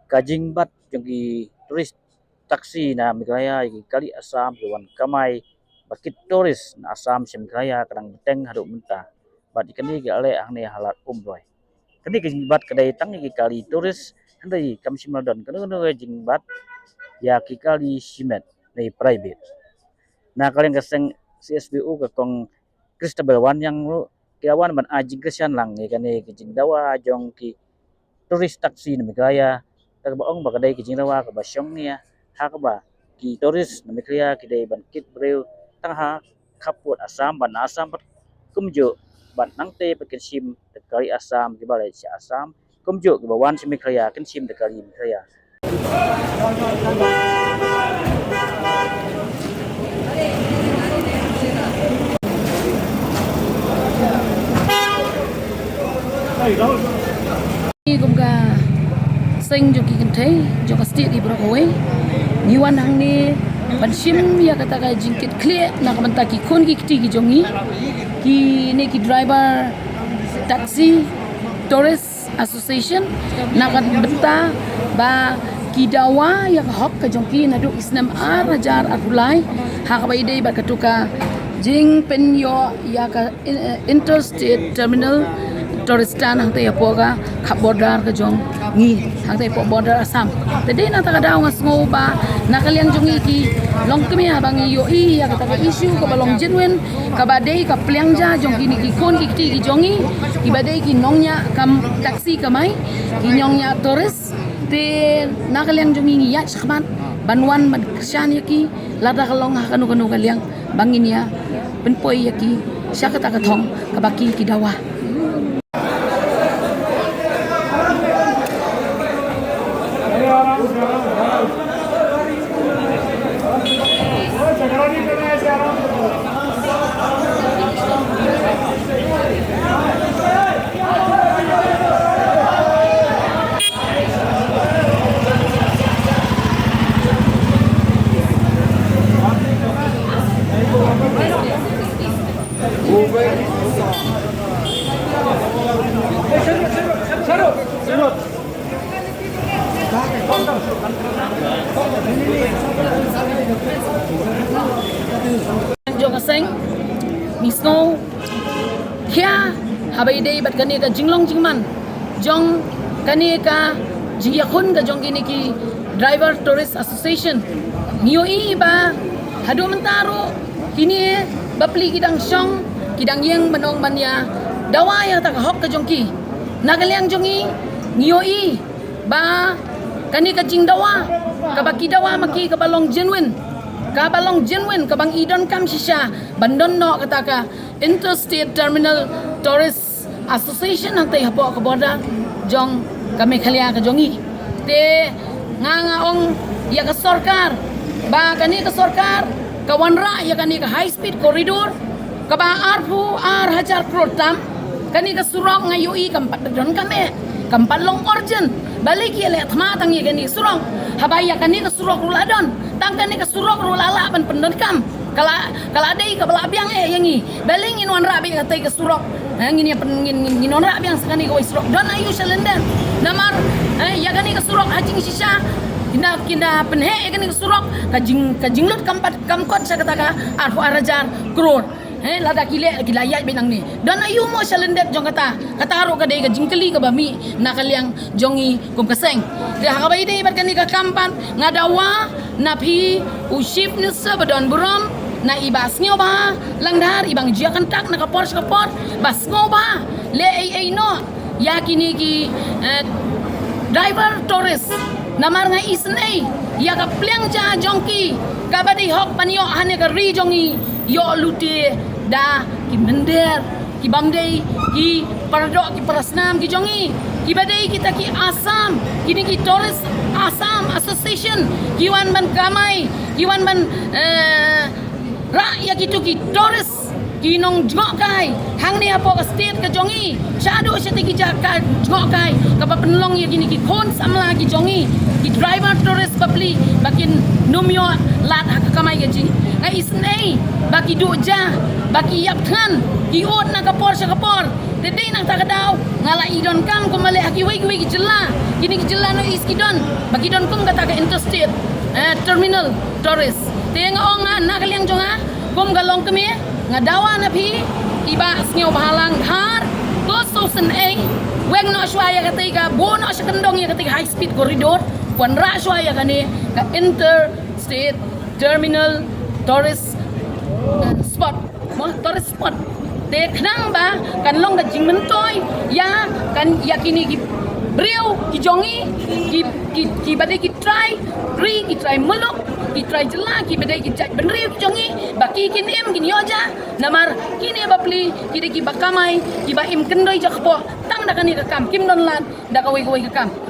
Kajing bat jongi turis taksi na migraya igi kali Assam hewan kamai bakit turis na Assam semgraya kadang beteng haduk mentah bat ikani gi ale ahne halat umroy kani kajing bat kadai tang igi kali turis handai kam simadon kanu kajing bat ya ki kali simet nei private na kalian kaseng CSBU ka kong Kristabel wan yang kiawan ban ajing kesian lang kani kajing dawa jong ki turis taksi na migraya ta baong ba kadai kijing rawa ka basyong niya ha ka ba ki turis na mikriya kidai ban kit breu tang ha kaput Assam ban Assam pat kumjo ban nangte pakin sim tekari Assam ki balai si Assam kumjo ki bawan si mikriya kin sim tekari mikriya Gồm cả sinh cho kikin thấy cho cái state di Brokaway niwan hang ni banshim ya kata ka jingkit clear na kamanta ki kon ki kiti ki jongi ki ne ki driver taxi tourist association na kan benta ba ki dawa ya hok ka jongki na du isnam rajar atulai ha ka bai dei ba katuka jing pen yo ya ka interstate terminal touristan hang te poga khap border ka jong ngi hang te po border Assam tadi na ta daw ngas ngo ba nakaliang jongi ki long kemi bang yo I ya kata issue ka balong genuine ka badai ka pliangja jong kini ki kon ki ti ki jongi ki badai ki nongnya kam taksi kamai ki nongnya tourist te nakaliang jongi ngi ya sakman banwan man kesyan yaki lada kalong kanu kanu kaliang bangin ya penpoi yaki siya kata katong kabaki ki dawa jong aseng misno kya habai dei bat kani ka jinglong jingman jong kani ka jingyakun ka jong kini ki driver tourist association nioi ba hadu mentaro kini bapli kidang syong kidang yang menong mania dawa yang tak hok ka jongki nagaliang jongi nioi ba kani ka jing dawa ka baki dawa maki ka balong genuine ka bang idon kam shisha bandon no kata ka interstate terminal tourist association ang tay hapo ka border jong kami khalia ka jongi te nga ong ya ka sarkar ba kani ka sarkar ka wanra ya kani ka high speed corridor ka ba arpu ar hajar crore tam kani ka surong nga UI kampat don kami kampat long origin balik ya le thma tang ye kani surong habaya kani ka surok ruladon tang kani ka surok rulala pan pendekam kala dei ka bala biang yangi balingin wan rabi ka tai ka surok ngin ya ngin non rabi yang sakani ka surok don ayu shalenden namar ya kani ka surok hajing shisha kinda penhe kani ka surok kajing lut kampat kamkot sa kata ka arfu arajar crore lada kile kilayat binang ni dan ayu mo salendet jong kata kataro ka dei ka jingkeli ka bami nakaliang jongi kum kaseng de hakabai dei bat kani ka kampan ngadawa napi usip ni sabadon buram na ibas nyo ba langdar ibang jia kantak na kapor bas ngo ba le ai no ya kini ki driver tourist namar nga isnay ya ka pliang ja jongki ka badi hok panyo hane ka ri jongi yo lute da ki mender ki bamdei ki paradok ki parasnam ki jongi ki badai kita ki Assam kini ki tourist Assam association kiwan ban kamai kiwan ban ra ya kitu ki tourist kinong jok kai hang ni apo ka state ka jongi shado siya tiki ja ka jok kai ka papenlong ya gini ki kon samla ki jongi ki driver tourist papli bakin numyo lat hak kamai gaji ngai isnei baki doja baki yap kan ki ot na kapor sa kapor tedei nang takadaw ngala idon kam ko male haki wei jela gini ki jela no iskidon baki don kum kata ka interstate terminal tourist tenga onga nakaliang jonga kum galong kemi ngadawa na pi iba snyo bahalang har to sosen weng no shwaya katika bo no shakandong ya katika high speed corridor wan ra shwaya kani ka interstate terminal tourist spot mo tourist spot te khnang ba kan long ka jingmen toy ya kan yakini ki Brio, ki jongi, ki badai ki try muluk, ki try jela, ki badai ki cak benriu ki jongi, baki kin im kin yoja, namar kini bapli, ki bakamai, ki ba im kendoi jakpo, tang dakani kakam, kim non lan, dakawi kakam.